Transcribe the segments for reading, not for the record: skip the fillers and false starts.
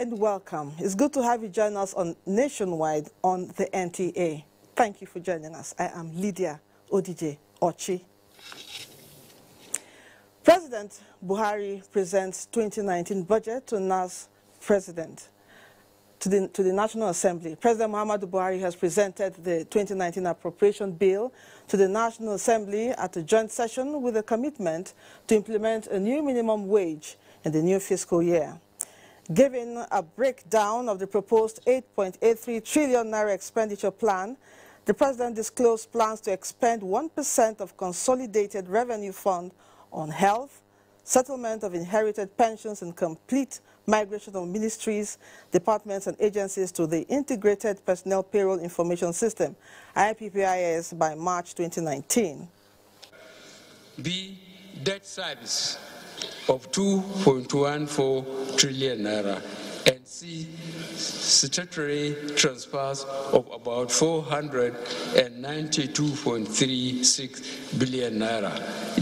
and welcome. It's good to have you join us on Nationwide on the NTA. Thank you for joining us. I am Lydia Odije Ochi. President Buhari presents 2019 budget to NAS President. To the National Assembly. President Muhammadu Buhari has presented the 2019 appropriation bill to the National Assembly at a joint session with a commitment to implement a new minimum wage in the new fiscal year. Giving a breakdown of the proposed 8.83 trillion naira expenditure plan, the President disclosed plans to expend 1% of consolidated revenue fund on health, settlement of inherited pensions, and complete migration of ministries, departments, and agencies to the Integrated Personnel Payroll Information System, IPPIS, by March 2019. B. Debt service of 2.14 trillion naira, and C. Statutory transfers of about 492.36 billion naira.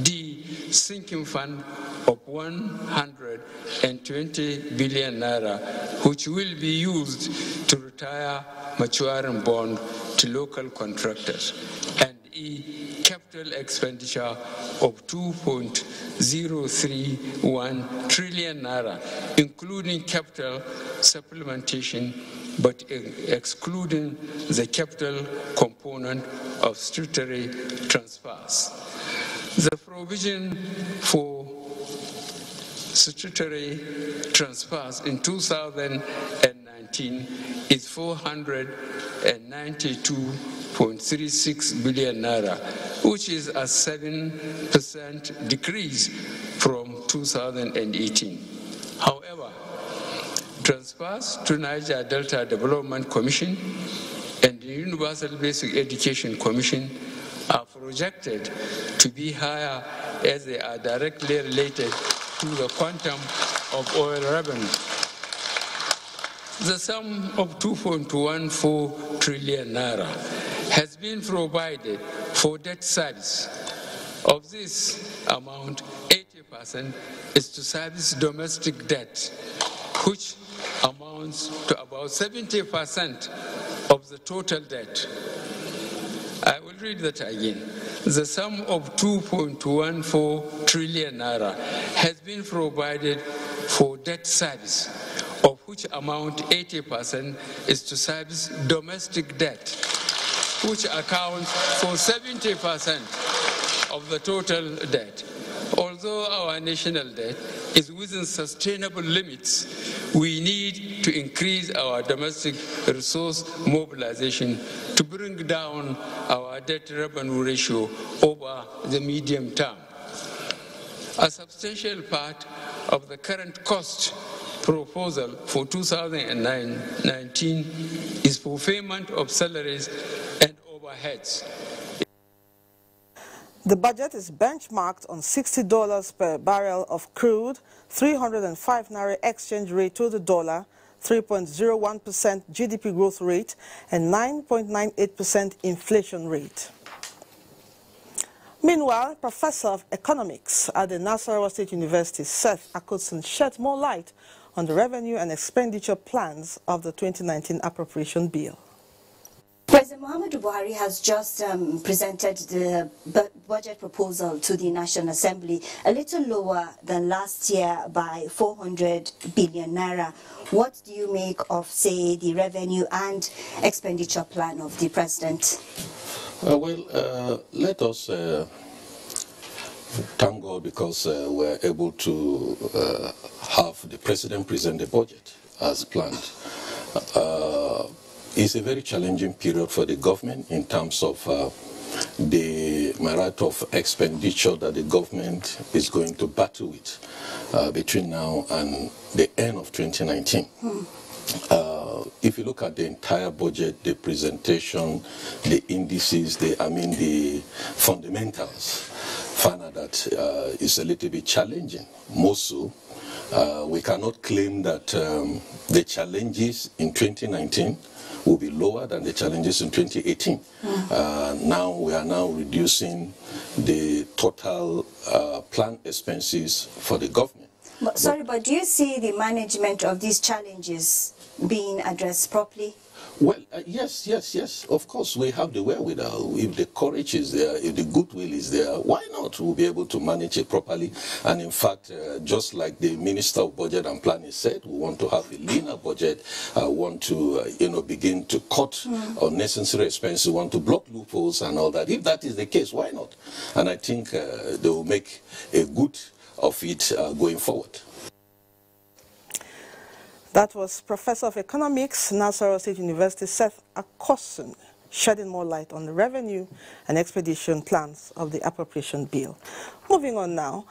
D. Sinking fund of 120 billion naira, which will be used to retire maturing bond to local contractors. And E. Capital expenditure of 2.031 trillion naira, including capital supplementation, but excluding the capital component of statutory transfers. The provision for statutory transfers in 2019 is 492.36 billion naira, which is a 7% decrease from 2018. However, transfers to Niger Delta Development Commission and the Universal Basic Education Commission are projected to be higher as they are directly related to the quantum of oil revenue. The sum of 2.14 trillion naira has been provided for debt service. Of this amount, 80% is to service domestic debt, which amounts to about 70% of the total debt. I will read that again. The sum of 2.14 trillion naira has been provided for debt service, of which amount 80% is to service domestic debt, which accounts for 70% of the total debt. Although our national debt is within sustainable limits, we need to increase our domestic resource mobilization to bring down our debt-revenue ratio over the medium term. A substantial part of the current cost proposal for 2019 is for payment of salaries and overheads. The budget is benchmarked on $60 per barrel of crude, 305 naira exchange rate to the dollar, 3.01% GDP growth rate, and 9.98% inflation rate. Meanwhile, Professor of Economics at the Nasarawa State University, Seth Akotson, shed more light on the revenue and expenditure plans of the 2019 appropriation bill. President Muhammadu Buhari has just presented the budget proposal to the National Assembly, a little lower than last year by 400 billion naira. What do you make of, say, the revenue and expenditure plan of the President? Let us thank God because we're able to have the President present the budget as planned. It's a very challenging period for the government in terms of the myriad of expenditure that the government is going to battle with between now and the end of 2019. If you look at the entire budget, the presentation, the indices, the fundamentals, find out that it's a little bit challenging. Most so, we cannot claim that the challenges in 2019 will be lower than the challenges in 2018. Now we are now reducing the total planned expenses for the government. Sorry, but do you see the management of these challenges being addressed properly? Well, yes. Of course, we have the wherewithal. If the courage is there, if the goodwill is there, why not? We'll be able to manage it properly. And in fact, just like the Minister of Budget and Planning said, we want to have a leaner budget. Want to, begin to cut unnecessary expenses. We want to block loopholes and all that. If that is the case, why not? And I think they will make a good of it going forward. That was Professor of Economics, Nassau State University, Seth Akosun, shedding more light on the revenue and expedition plans of the appropriation bill. Moving on now,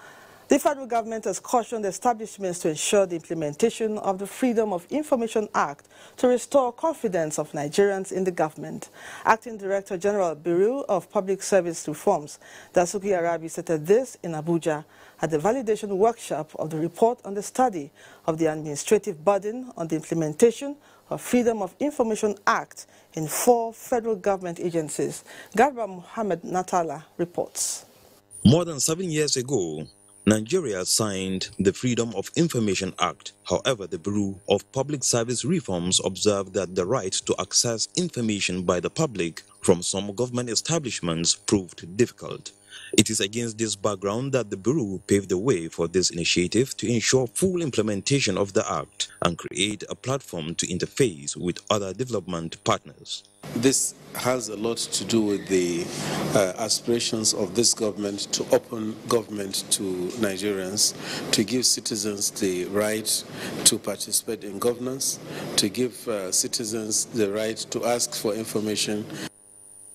the federal government has cautioned establishments to ensure the implementation of the Freedom of Information Act to restore confidence of Nigerians in the government. Acting Director General, Bureau of Public Service Reforms, Dasuki Arabi, stated this in Abuja at the validation workshop of the report on the study of the administrative burden on the implementation of Freedom of Information Act in 4 federal government agencies. Garba Muhammad Natala reports. More than 7 years ago, Nigeria signed the Freedom of Information Act. However, the Bureau of Public Service Reforms observed that the right to access information by the public from some government establishments proved difficult. It is against this background that the Bureau paved the way for this initiative to ensure full implementation of the Act and create a platform to interface with other development partners. This has a lot to do with the aspirations of this government to open government to Nigerians, to give citizens the right to participate in governance, to give citizens the right to ask for information.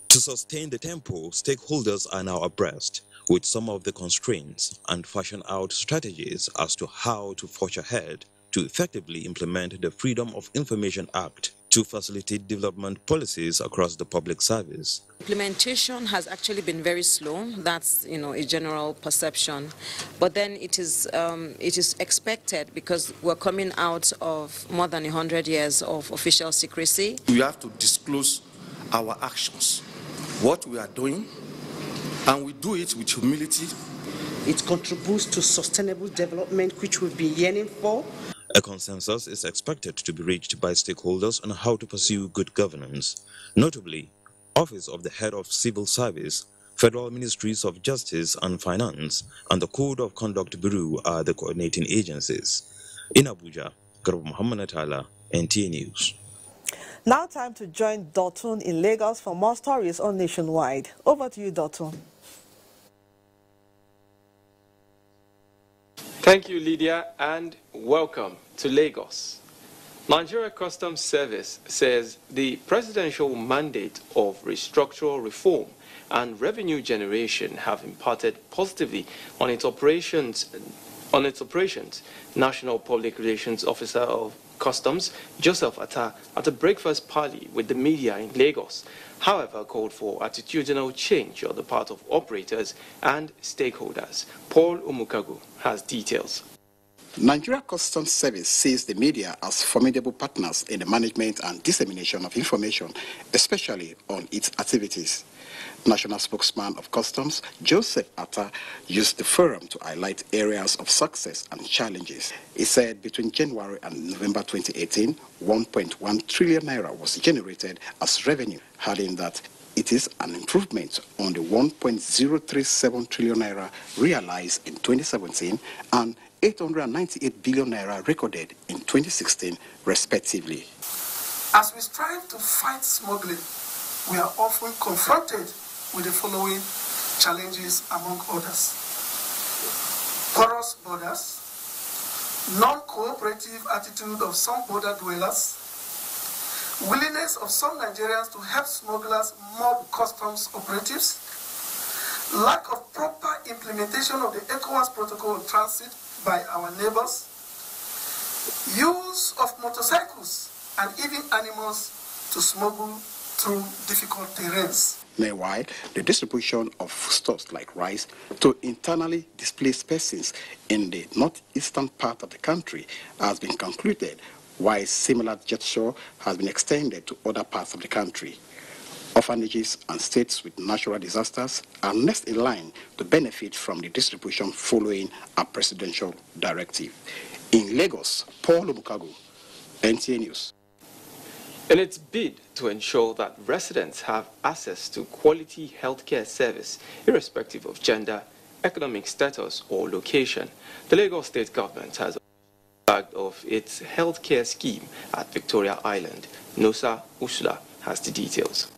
To sustain the tempo, stakeholders are now abreast with some of the constraints and fashion out strategies as to how to forge ahead to effectively implement the Freedom of Information Act to facilitate development policies across the public service. Implementation has actually been very slow. That's, a general perception. But then it is expected because we're coming out of more than 100 years of official secrecy. We have to disclose our actions, what we are doing, and we do it with humility. It contributes to sustainable development, which we've been yearning for. A consensus is expected to be reached by stakeholders on how to pursue good governance. Notably, Office of the Head of Civil Service, Federal Ministries of Justice and Finance, and the Code of Conduct Bureau are the coordinating agencies. In Abuja, Garba Muhammad Natala, NTA News. Now time to join Dotun in Lagos for more stories on Nationwide. Over to you, Dotun. Thank you, Lydia, and welcome to Lagos. Nigeria Customs Service says the presidential mandate of structural reform and revenue generation have impacted positively on its operations. National Public Relations Officer of Customs, Joseph Atta, at a breakfast party with the media in Lagos, however, called for attitudinal change on the part of operators and stakeholders. Paul Umukagu has details. Nigeria Customs Service sees the media as formidable partners in the management and dissemination of information, especially on its activities. National spokesman of Customs, Joseph Atta, used the forum to highlight areas of success and challenges. He said between January and November 2018, 1.1 trillion naira was generated as revenue, adding that it is an improvement on the 1.037 trillion naira realized in 2017 and 898 billion naira recorded in 2016, respectively. As we strive to fight smuggling, we are often confronted with the following challenges, among others: porous borders, non-cooperative attitude of some border dwellers, willingness of some Nigerians to help smugglers mob customs operatives, lack of proper implementation of the ECOWAS protocol of transit by our neighbors, use of motorcycles and even animals to smuggle through difficult terrains. Meanwhile, the distribution of foodstuffs like rice to internally displaced persons in the northeastern part of the country has been concluded, while similar gesture has been extended to other parts of the country. Orphanages and states with natural disasters are next in line to benefit from the distribution following a presidential directive. In Lagos, Paul Obukagu, NTA News. In its bid to ensure that residents have access to quality healthcare service, irrespective of gender, economic status, or location, the Lagos state government has flagged of its healthcare scheme at Victoria Island. Nosa Usula has the details.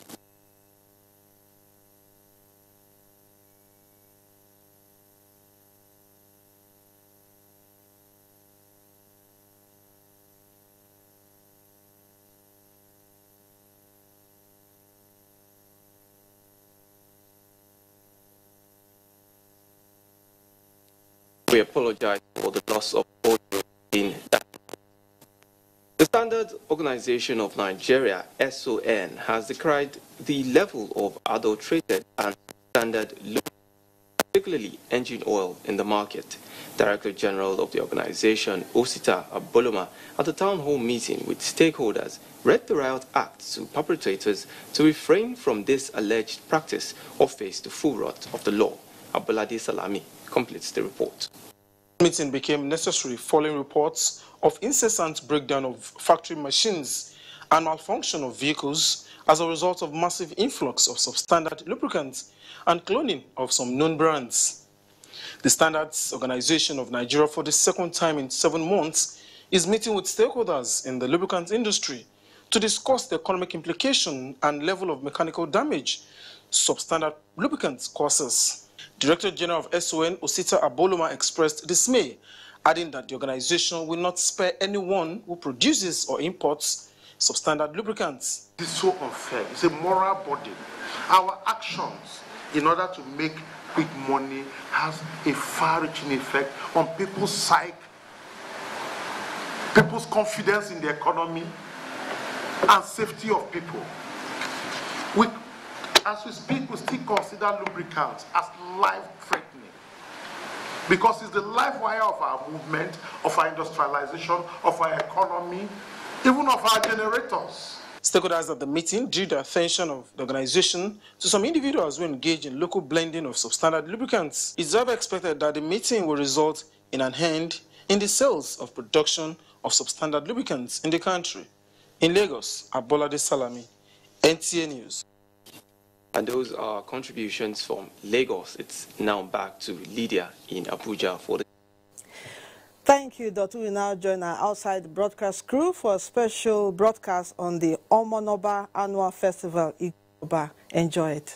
We apologize for the loss of audio in that. The Standardization of Nigeria, SON, has decried the level of adulterated and standard lubricants, particularly engine oil, in the market. Director General of the organization, Osita Aboloma, at a town hall meeting with stakeholders, read the Riot Act to perpetrators to refrain from this alleged practice or face the full wrath of the law. Abolade Salami completes the report. The meeting became necessary following reports of incessant breakdown of factory machines and malfunction of vehicles as a result of massive influx of substandard lubricants and cloning of some known brands. The Standards Organization of Nigeria, for the second time in 7 months, is meeting with stakeholders in the lubricants industry to discuss the economic implication and level of mechanical damage substandard lubricants causes. Director General of SON, Osita Aboloma, expressed dismay, adding that the organization will not spare anyone who produces or imports substandard lubricants. It's so unfair. It's a moral burden. Our actions in order to make quick money has a far-reaching effect on people's psyche, people's confidence in the economy, and safety of people. As we speak, we still consider lubricants as life-threatening because it's the life wire of our movement, of our industrialization, of our economy, even of our generators. Stakeholders at the meeting drew the attention of the organization to some individuals who engage in local blending of substandard lubricants. It's therefore expected that the meeting will result in an end in the sales of production of substandard lubricants in the country. In Lagos, Abolade Salami, NTA News. And those are contributions from Lagos. It's now back to Lydia in Abuja for the... Thank you, Dr. We now join our outside broadcast crew for a special broadcast on the Omoba Annual Festival in Omoba. Enjoy it.